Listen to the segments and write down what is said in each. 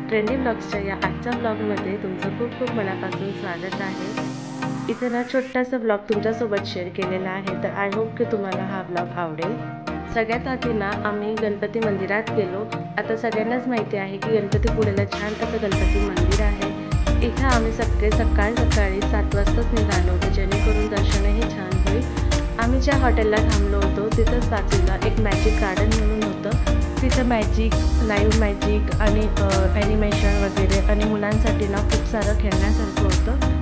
Trendy ब्लॉग्सच्या या आजच्या ब्लॉगमध्ये तुमचं खूप खूप मनापासून स्वागत आहे। इथे ना छोटासा ब्लॉग तुमच्यासोबत शेअर केलेला आहे, तर आय होप की तुम्हाला हा ब्लॉग आवडेल। सगळ्यात आधी ना आम्ही गणपती मंदिरात गेलो। आता सगळ्यांनाच माहिती आहे की गणपतीपुळेला छान असं गणपती मंदिर आहे। इथे आम्ही सकाळी 7 वाजताच निघालो होतो, जेणेकरून दर्शनही छान होईल। आम्ही ज्या हॉटेलला थांबलो होतो तिथंच बाजूला एक मॅजिक गार्डन म्हणून होतं। तिथं मॅजिक, लाईव्ह मॅजिक आणि ॲनिमेशन वगैरे आणि मुलांसाठी ना खूप सारं खेळण्यासारखं होतं।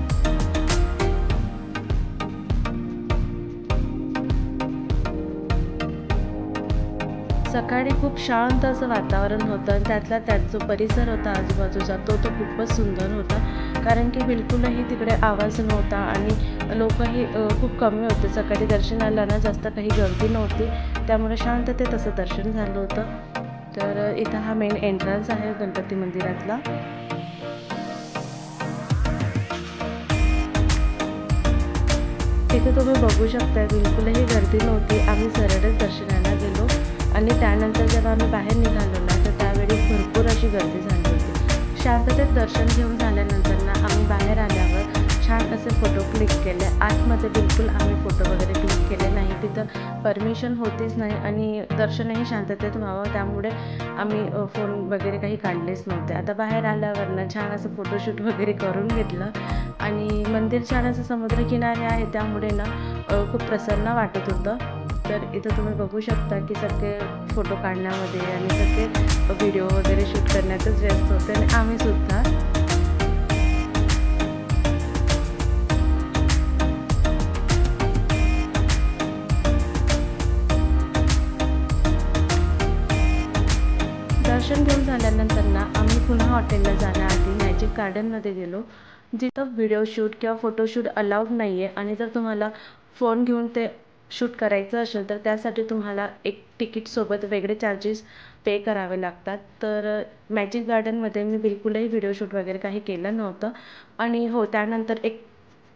सकाळी खूप शांत असं वातावरण होतं आणि त्यातला त्यात जो परिसर होता आजूबाजूचा तो खूपच सुंदर होता, कारण की बिलकुलही तिकडे आवाज नव्हता आणि लोकही खूप कमी होते। सकाळी दर्शनाला ना जास्त काही गर्दी नव्हती, त्यामुळे शांततेत असं दर्शन झालं होतं। तर इथं हा मेन एंट्रन्स आहे गणपती मंदिरातला। इथे तुम्ही बघू शकता बिलकुलही गर्दी नव्हती। आम्ही सरळच दर्शनाला गेलो आणि त्यानंतर जेव्हा आम्ही बाहेर निघालो ना तर त्यावेळी भरपूर अशी गर्दी झाली होती। शांततेत दर्शन घेऊन झाल्यानंतर ना आम्ही बाहेर आल्यावर छान असे फोटो क्लिक केले। आतमध्ये बिलकुल आम्ही फोटो वगैरे क्लिक केले नाही, तिथं परमिशन होतीच नाही आणि दर्शनही शांततेत व्हावं त्यामुळे आम्ही फोन वगैरे काही काढलेच नव्हते। आता बाहेर आल्यावर ना छान असं फोटोशूट वगैरे करून घेतलं आणि मंदिर छान असं समुद्रकिनारे आहे त्यामुळे ना खूप प्रसन्न वाटत होतं। तर इथं तुम्ही बघू शकता की सगळे फोटो काढण्यामध्ये आणि सगळे व्हिडिओ वगैरे शूट करण्यातच व्यस्त होते आणि आम्ही सुद्धा। दर्शन घेऊन झाल्यानंतर ना आम्ही पुन्हा हॉटेलला जाण्याआधी मॅजिक गार्डनमध्ये गेलो, जिथं व्हिडिओ शूट किंवा फोटोशूट अलाउड नाही आहे आणि जर तुम्हाला फोन घेऊन ते शूट करायचं असेल तर त्यासाठी तुम्हाला एक तिकीटसोबत वेगळे चार्जेस पे करावे लागतात। तर मॅजिक गार्डनमध्ये मी बिलकुलही व्हिडिओ शूट वगैरे काही केलं नव्हतं। आणि हो, त्यानंतर एक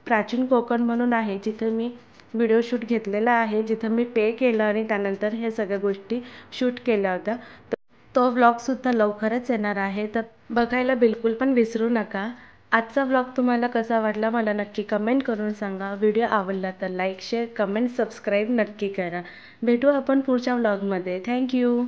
प्राचीन कोकण म्हणून आहे जिथे मी व्हिडिओ शूट घेतलेला आहे, जिथं मी पे केलं आणि त्यानंतर हे सगळ्या गोष्टी शूट केल्या होत्या। तो व्लॉगसुद्धा लवकरच येणार आहे, तर बघायला बिलकुल पण विसरू नका। आजचा व्लॉग तुम्हाला कसा वाटला मला नक्की कमेंट करून सांगा। व्हिडिओ आवडला तर लाईक, शेअर, कमेंट, सबस्क्राईब नक्की करा। भेटू आपण पुढच्या व्लॉगमध्ये। थँक्यू।